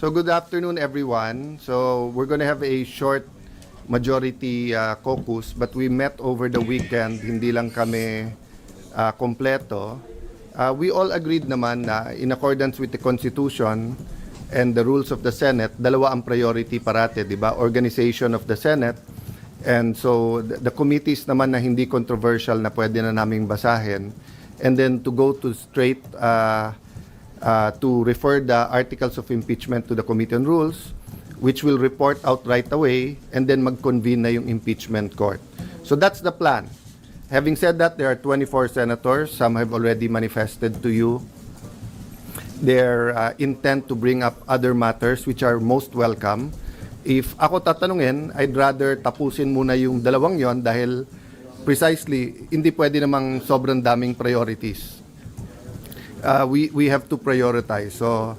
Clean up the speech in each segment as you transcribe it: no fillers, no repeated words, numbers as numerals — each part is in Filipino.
So good afternoon, everyone. So we're going to have a short majority caucus, but we met over the weekend. Hindi lang kami kompleto. We all agreed naman na in accordance with the Constitution and the rules of the Senate, dalawa ang priority parate, di ba? Organization of the Senate. And so the committees naman na hindi controversial na pwede na naming basahin. And then to go to straight to refer the articles of impeachment to the Committee on Rules, which will report out right away, and then mag-convene na yung impeachment court. So that's the plan. Having said that, there are 24 senators. Some have already manifested to you their intent to bring up other matters which are most welcome. If ako tatanungin, I'd rather tapusin muna yung dalawang yon dahil precisely hindi pwede namang sobrang daming priorities. We have to prioritize. So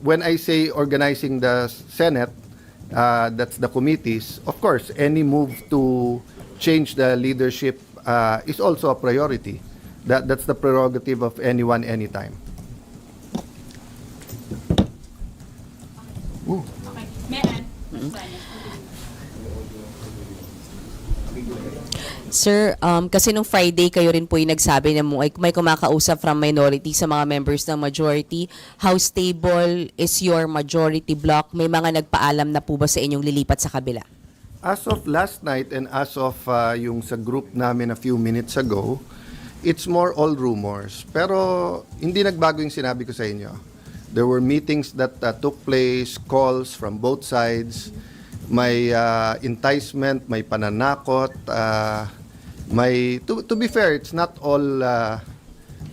when I say organizing the Senate, that's the committees, of course, any move to change the leadership is also a priority. That's the prerogative of anyone, anytime. Ooh. Okay. Meron. Sir, kasi nung Friday kayo rin po yung nagsabi na may kumakausap from minority sa mga members ng majority. How stable is your majority block? May mga nagpaalam na po ba sa inyong lilipat sa kabila? As of last night and as of yung sa group namin a few minutes ago, it's more all rumors. Pero hindi nagbago yung sinabi ko sa inyo. There were meetings that took place, calls from both sides. May enticement, may pananakot, may to be fair, it's not all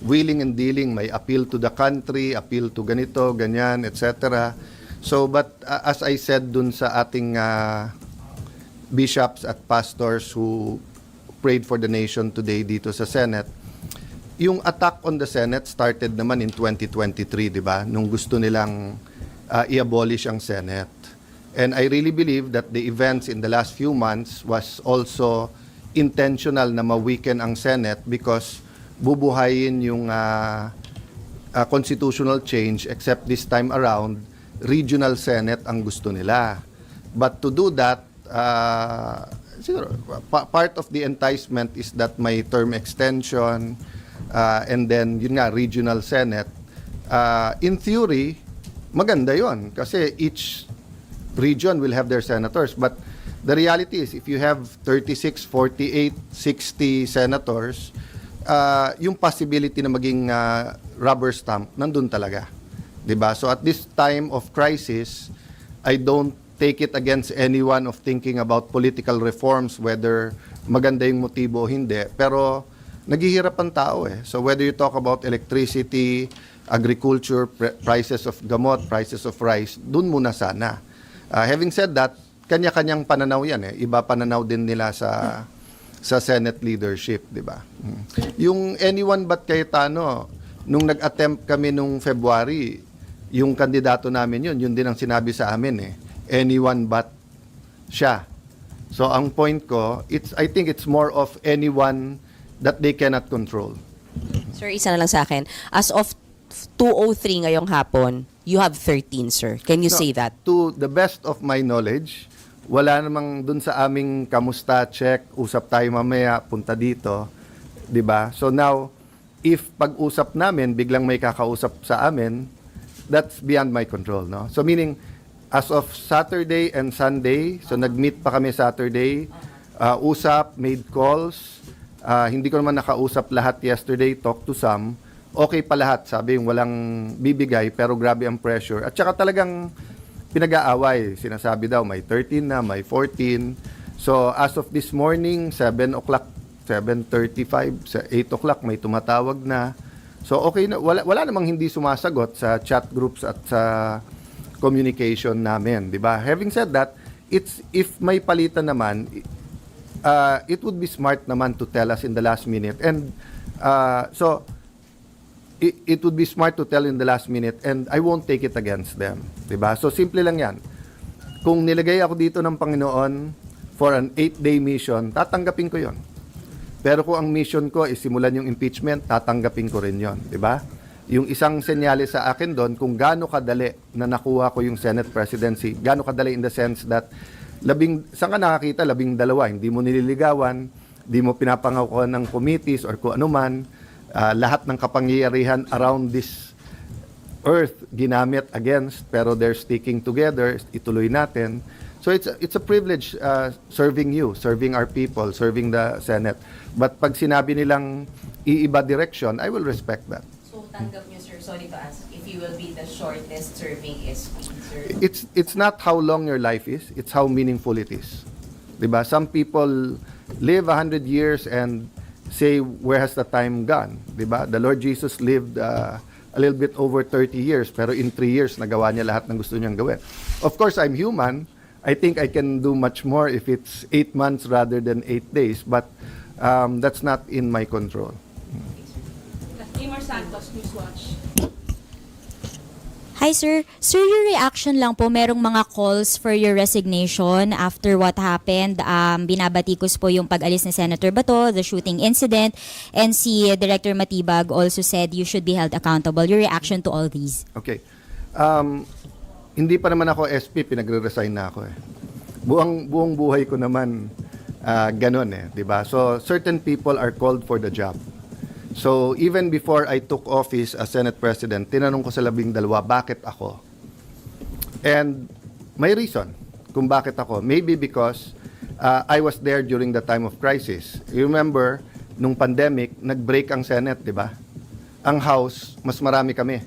wheeling and dealing. May appeal to the country, appeal to ganito, ganyan, etc. So, but as I said dun sa ating bishops at pastors who prayed for the nation today dito sa Senate, yung attack on the Senate started naman in 2023, di ba? Nung gusto nilang i-abolish ang Senate. And I really believe that the events in the last few months was also intentional na ma-weaken ang Senate because bubuhayin yung constitutional change, except this time around, regional Senate ang gusto nila. But to do that, siguro, part of the enticement is that may term extension, and then yun nga, regional Senate. In theory, maganda yon kasi each region will have their senators. But the reality is, if you have 36, 48, 60 senators, yung possibility na maging rubber stamp, nandun talaga. Diba? So at this time of crisis, I don't take it against anyone of thinking about political reforms, whether maganda yung motibo o hindi. Pero naghihirap ang tao eh. So whether you talk about electricity, agriculture, prices of gamot, prices of rice, dun muna sana. Having said that, kanya-kanyang pananaw yan eh. Iba pananaw din nila sa Senate leadership, di ba? Yung anyone but Cayetano, nung nag-attempt kami nung February, yung kandidato namin yun din ang sinabi sa amin eh. Anyone but siya. So ang point ko, I think it's more of anyone that they cannot control. Sir, isa na lang sa akin. As of 2:03 ngayong hapon, you have 13, sir. Can you say that? To the best of my knowledge, wala namang dun sa aming kamusta, check, usap tayo mamaya, punta dito, 'di ba? So now, if pag-usap namin biglang may kakausap sa amin, that's beyond my control, no? So meaning as of Saturday and Sunday, so nag-meet pa kami Saturday, usap, made calls, hindi ko naman nakausap lahat yesterday, talk to some. Okay pa lahat, sabi yung walang bibigay pero grabe ang pressure. At saka talagang pinag-aaway. Sinasabi daw may 13 na, may 14. So as of this morning, 7 o'clock, 7:35, sa 8 o'clock may tumatawag na. So okay na, wala namang hindi sumasagot sa chat groups at sa communication namin, di ba? Having said that, if may palitan naman, it would be smart naman to tell us in the last minute. And so it would be smart to tell in the last minute, and I won't take it against them. Diba? So, simple lang yan. Kung nilagay ako dito ng Panginoon for an 8-day mission, tatanggapin ko yon. Pero kung ang mission ko is simulan yung impeachment, tatanggapin ko rin yon. Diba? Yung isang senyales sa akin doon kung gaano kadali na nakuha ko yung Senate presidency, gaano kadali in the sense that saan ka nakakita, 12, hindi mo nililigawan, hindi mo pinapangako ng committees or kung ano man, lahat ng kapangyarihan around this earth ginamit against, pero they're sticking together, ituloy natin. So it's a privilege serving you, serving our people, serving the Senate. But pag sinabi nilang iiba direction, I will respect that. So tanggap niyo, sir, sorry to ask, if you will be the shortest serving SP, sir? It's not how long your life is, it's how meaningful it is. 'Di ba? Some people live 100 years and say, where has the time gone? 'Di ba? The Lord Jesus lived a little bit over 30 years, pero in 3 years nagawa niya lahat ng gusto niyang gawin. Of course, I'm human. I think I can do much more if it's 8 months rather than 8 days, but that's not in my control. Amor Santos, Newswatch. Hi sir. Sir, your reaction lang po, merong mga calls for your resignation after what happened. Binabatikos po yung pag-alis ni Senator Bato, the shooting incident, and si Director Matibag also said you should be held accountable. Your reaction to all these? Okay. Hindi pa naman ako SP, pinagre-resign na ako eh. Buong buhay ko naman ganun eh, 'di ba? So certain people are called for the job. So even before I took office as Senate President, tinanong ko sa 12, bakit ako? And may reason kung bakit ako. Maybe because I was there during the time of crisis. You remember, nung pandemic, nag-break ang Senate, 'di ba? Ang House, mas marami kami.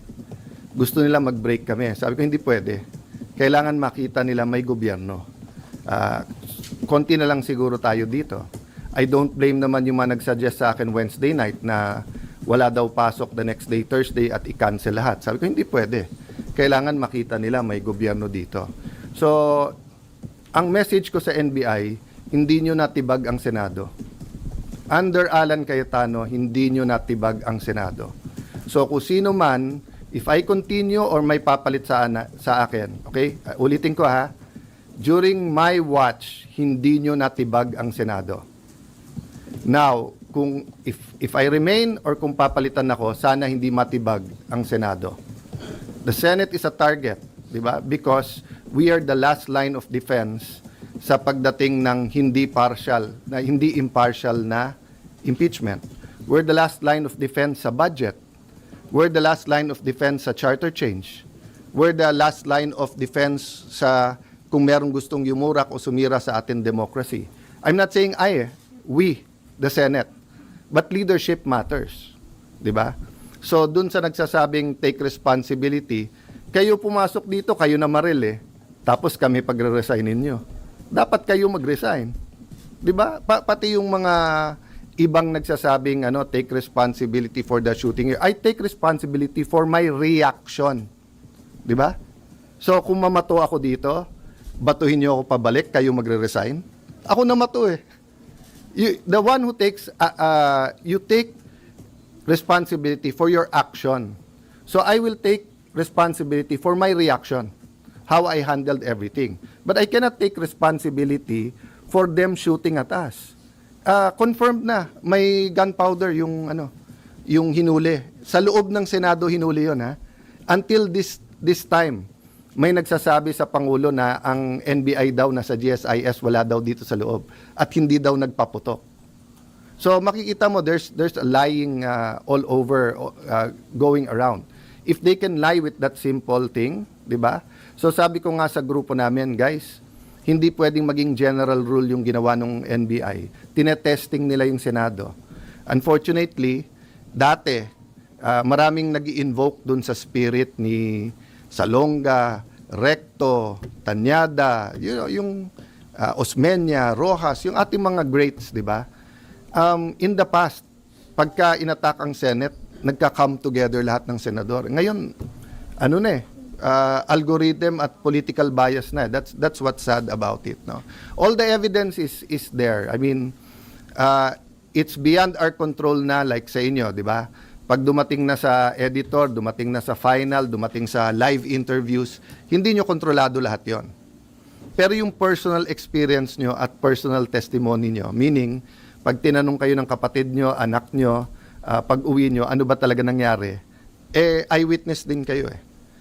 Gusto nila mag-break kami. Sabi ko, hindi pwede. Kailangan makita nila may gobyerno. Konti na lang siguro tayo dito. I don't blame naman yung mga nagsuggest sa akin Wednesday night na wala daw pasok the next day, Thursday, at i-cancel lahat. Sabi ko, hindi pwede. Kailangan makita nila may gobyerno dito. So, ang message ko sa NBI, hindi nyo natibag ang Senado. Under Alan Cayetano, hindi nyo natibag ang Senado. So, kung sino man, if I continue or may papalit sa akin, okay? Ulitin ko ha. During my watch, hindi nyo natibag ang Senado. Now, kung if I remain or kung papalitan ako, sana hindi matibag ang Senado. The Senate is a target, di ba? Because we are the last line of defense sa pagdating ng hindi impartial na impeachment. We're the last line of defense sa budget. We're the last line of defense sa charter change. We're the last line of defense sa kung merong gustong yumurak o sumira sa ating democracy. I'm not saying we, the Senate. But leadership matters. Di ba? So, dun sa nagsasabing take responsibility, kayo pumasok dito, kayo na maril eh. Tapos kami pagre-resign ninyo. Dapat kayo mag-resign. Di ba? Pati yung mga ibang nagsasabing take responsibility for the shooting. I take responsibility for my reaction. Di ba? So kung mamato ako dito, batuhin niyo ako pabalik, kayo magre-resign. Ako na mato eh. The one who takes you take responsibility for your action. So I will take responsibility for my reaction. How I handled everything. But I cannot take responsibility for them shooting at us. Confirmed na may gunpowder yung hinuli sa loob ng Senado, hinuli yon ha. Until this time may nagsasabi sa Pangulo na ang NBI daw nasa GSIS, wala daw dito sa loob at hindi daw nagpaputok. So makikita mo there's a lying all over going around. If they can lie with that simple thing, 'di ba? So sabi ko nga sa grupo namin, guys, hindi pwedeng maging general rule yung ginawa ng NBI. Tinetesting nila yung Senado. Unfortunately, dati, maraming nag-i-invoke dun sa spirit ni Salonga, Recto, Tanyada, yung Osmeña, Rojas, yung ating mga greats, di ba? In the past, pagka inattack ang Senate, nagka-come together lahat ng senador. Ngayon, algorithm at political bias na. That's what's sad about it, no. All the evidence is there. I mean, it's beyond our control na, like sa inyo, di ba? Pag dumating na sa editor, dumating na sa final, dumating sa live interviews, hindi nyo kontrolado lahat yon. Pero yung personal experience nyo at personal testimony nyo, meaning, pag tinanong kayo ng kapatid nyo, anak nyo, pag uwi nyo, ano ba talaga nangyari? eyewitness din kayo eh.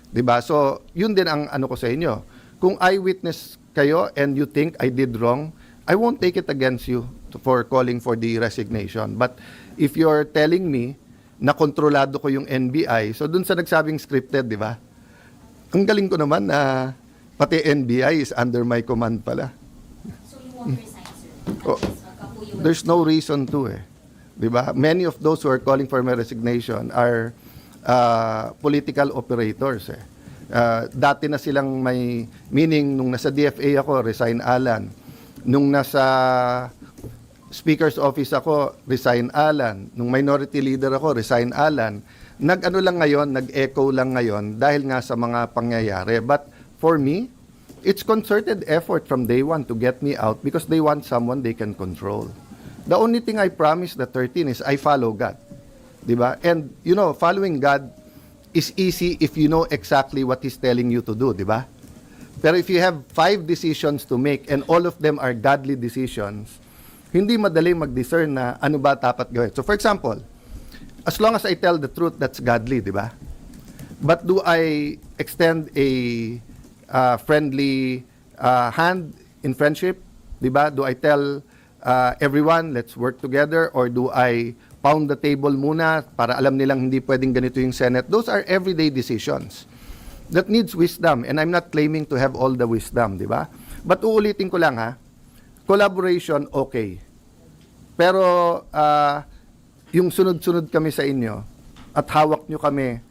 'Di ba? So, yun din ang ano ko sa inyo. Kung eyewitness kayo and you think I did wrong, I won't take it against you for calling for the resignation. But if you're telling me na kontrolado ko yung NBI, so dun sa nagsabing scripted, 'di ba? Ang galing ko naman na pati NBI is under my command pala. So you won't resign, sir? Oh, there's no reason to eh. 'Di ba? Many of those who are calling for my resignation are political operators eh. Dati na silang may meaning nung nasa DFA ako, resign Alan. Nung nasa Speaker's Office ako, resign Alan. Nung minority leader ako, resign Alan. Nag-ano lang ngayon, nag-echo lang ngayon dahil nga sa mga pangyayari. But for me, it's concerted effort from day one to get me out because they want someone they can control. The only thing I promise the 13 is I follow God. Diba? And, you know, following God is easy if you know exactly what He's telling you to do, diba? Pero if you have 5 decisions to make and all of them are godly decisions, hindi madali mag-discern na ano ba dapat gawin. So, for example, as long as I tell the truth, that's godly, diba? But do I extend a friendly hand in friendship? Diba? Do I tell everyone, let's work together? Or do I pound the table muna para alam nilang hindi pwedeng ganito yung Senate? Those are everyday decisions that needs wisdom. And I'm not claiming to have all the wisdom, di ba? But uulitin ko lang ha, collaboration, okay. Pero yung sunod-sunod kami sa inyo at hawak nyo kami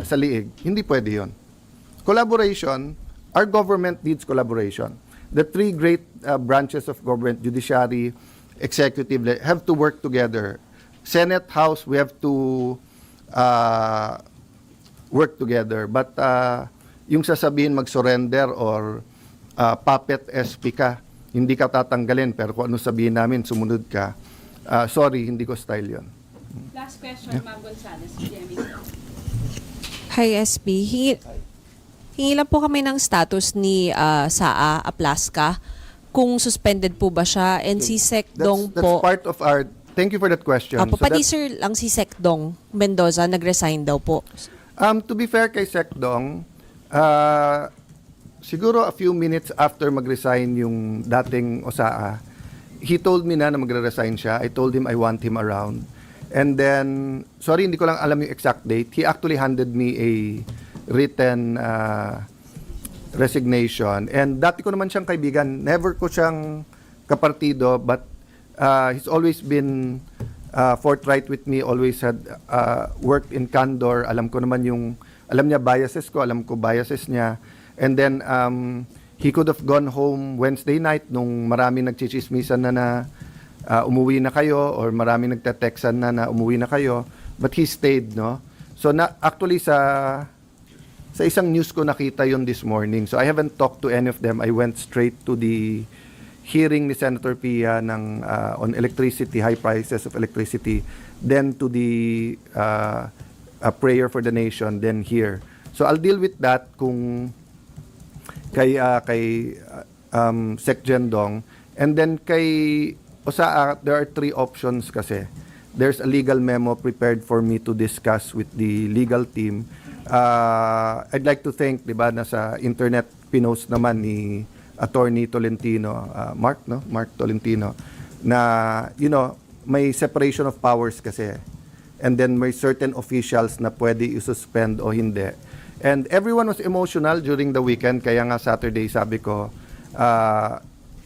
sa liig, hindi pwede yun. Collaboration, our government needs collaboration. The 3 great branches of government, judiciary, executive, have to work together. Senate, House, we have to work together. But yung sasabihin mag-surrender or puppet SP ka, hindi ka tatanggalin, pero kung ano sabihin namin, sumunod ka. Sorry, hindi ko style yon. Last question, Ma'am Gonzales, GMA. Hi, SP. Hingi lang po kami ng status ni Saa Aplaska kung suspended po ba siya and si Secdong That's po. part of our, thank you for that question. Apo, So pati that's- sir lang si Secdong Mendoza nag-resign daw po. To be fair kay Secdong, siguro a few minutes after mag-resign yung dating Osaa, he told me na magre-resign siya. I told him I want him around. And then, sorry, hindi ko lang alam yung exact date. He actually handed me a written resignation. And dati ko naman siyang kaibigan. Never ko siyang kapartido, but he's always been forthright with me, always had worked in candor. Alam ko naman alam niya biases ko, alam ko biases niya. And then, he could have gone home Wednesday night nung marami nagchichismisan na umuwi na kayo or marami nagte-textan na umuwi na kayo. But he stayed, no? So, actually sa isang news ko nakita yun this morning. So, I haven't talked to any of them. I went straight to the hearing ni Senator Pia on electricity, high prices of electricity, then to the prayer for the nation, then here. So, I'll deal with that kung kay Sec Jendong. And then kay Osaa, there are 3 options kasi. There's a legal memo prepared for me to discuss with the legal team. I'd like to thank, di ba, nasa internet pinost naman ni Attorney Tolentino, Mark Tolentino, na, you know, may separation of powers kasi. And then may certain officials na pwede i-suspend o hindi. And everyone was emotional during the weekend, kaya nga Saturday sabi ko,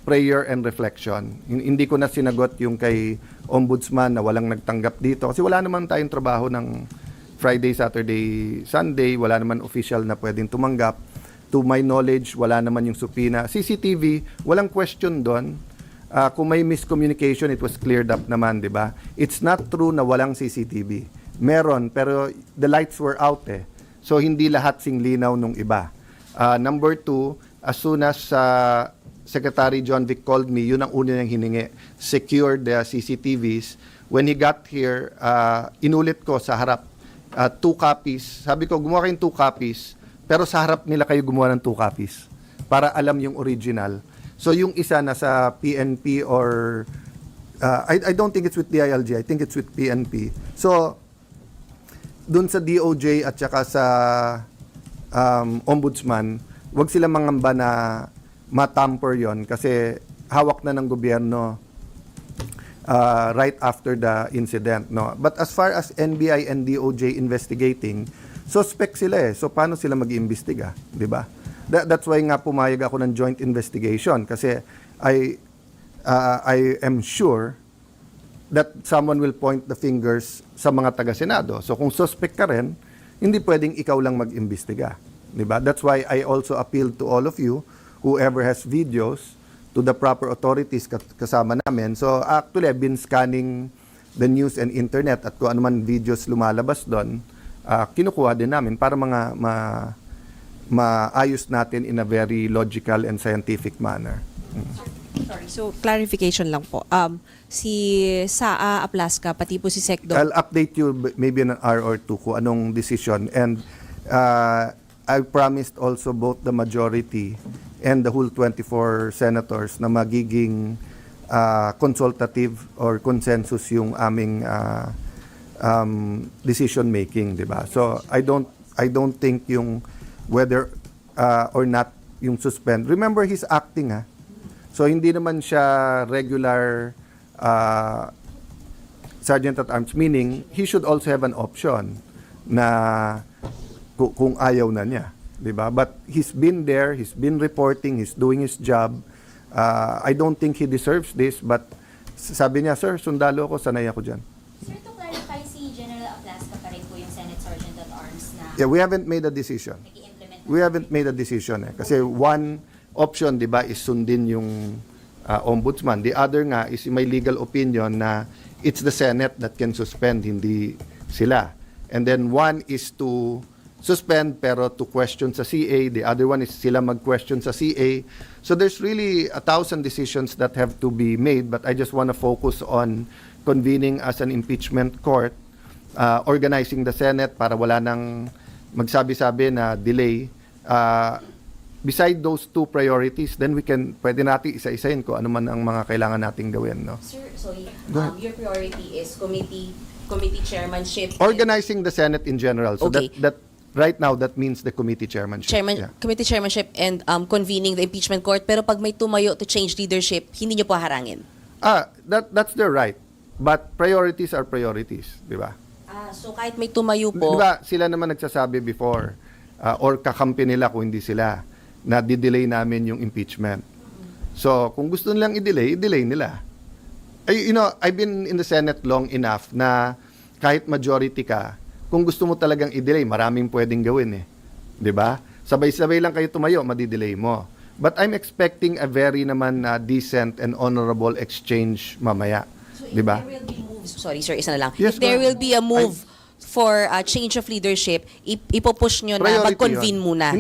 prayer and reflection. Hindi ko na sinagot yung kay Ombudsman na walang nagtanggap dito. Kasi wala naman tayong trabaho ng Friday, Saturday, Sunday. Wala naman official na pwedeng tumanggap. To my knowledge, wala naman yung supina. CCTV, walang question doon. Kung may miscommunication, it was cleared up naman, di ba? It's not true na walang CCTV. Meron, pero the lights were out eh. So, hindi lahat singlinaw nung iba. Number 2, as soon as Secretary John Vic called me, yun ang una niyang hiningi, secure the CCTVs. When he got here, inulit ko sa harap, 2 copies. Sabi ko, gumawa kayong 2 copies, pero sa harap nila kayo gumawa ng 2 copies para alam yung original. So yung isa nasa PNP or, I don't think it's with DILG, I think it's with PNP. So, dun sa DOJ at saka sa ombudsman, wag sila mangamba na matamper yon kasi hawak na ng gobyerno right after the incident, no. But as far as NBI and DOJ investigating, suspect sila eh. So paano sila mag-iimbestiga, 'di ba? That's why nga pumayag ako ng joint investigation kasi I am sure that someone will point the fingers sa mga taga-Senado. So kung suspect ka rin, hindi pwedeng ikaw lang mag-imbestiga, 'di ba? That's why I also appeal to all of you, whoever has videos, to the proper authorities kasama namin. So actually, I've been scanning the news and internet at kung ano man videos lumalabas doon, kinukuha din namin para maayos natin in a very logical and scientific manner. Sorry, so clarification lang po. Si Saa Aplaska, pati po si Secdo. I'll update you maybe in an hour or two kung anong decision. And I promised also both the majority and the whole 24 senators na magiging consultative or consensus yung aming decision making, 'di ba? So I don't think yung whether or not yung suspend. Remember, he's acting So hindi naman siya regular sergeant at arms, meaning he should also have an option na kung ayaw na niya, 'di ba? But he's been there, he's been reporting, he's doing his job. I don't think he deserves this, but sabi niya, sir, sundalo ako, sanay ako diyan. Sir, to clarify, si General Aplaska pa rin po yung Senate Sergeant at Arms na Yeah, we haven't made a decision. nag-i-implement. We haven't made a decision kasi one option, 'di ba, is sundin yung ombudsman. The other nga is may legal opinion na it's the Senate that can suspend, hindi sila. And then one is to suspend pero to question sa CA. The other one is sila mag-question sa CA. So there's really 1,000 decisions that have to be made, but I just want to focus on convening as an impeachment court, organizing the Senate para wala nang magsabi-sabi na delay. Beside those two priorities, then pwede natin isa-isahin ko ano man ang mga kailangan nating gawin, no? Sir, sorry. Go ahead. Your priority is committee chairmanship. Organizing the Senate in general. So Okay. that right now that means the committee chairmanship. Yeah. Committee chairmanship and convening the impeachment court. Pero pag may tumayo to change leadership, hindi niyo po harangin. That's their right. But priorities are priorities, di ba? So kahit may tumayo Di po, ba sila naman nagsasabi before or kakampi nila kung hindi sila na di-delay namin yung impeachment. So kung gusto nilang i-delay nila. I've been in the Senate long enough na kahit majority ka, kung gusto mo talagang i-delay, maraming pwedeng gawin eh. 'Di ba? Sabay-sabay lang kayo tumayo, madi-delay mo. But I'm expecting a very naman decent and honorable exchange mamaya. so 'Di ba? there will be moves. Sorry sir, isa na lang. Yes, If there ma'am. will be a move for a change of leadership, ipopush nyo na Priority mag-convene yun. muna.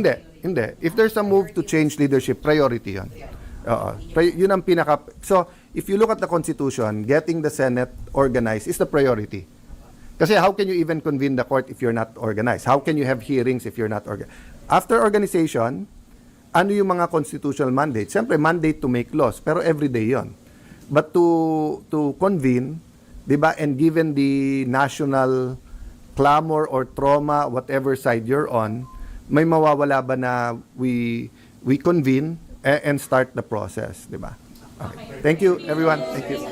Hindi. If there's a move to change leadership, priority yun. Yun ang pinaka... So, if you look at the Constitution, getting the Senate organized is the priority. Kasi how can you even convene the court if you're not organized? How can you have hearings if you're not organized? After organization, ano yung mga constitutional mandates? Siyempre, mandate to make laws, pero everyday yon. But to convene, di ba, and given the national clamor or trauma, whatever side you're on, may mawawala ba na we convene and start the process, di ba? Okay. Thank you, everyone. Thank you.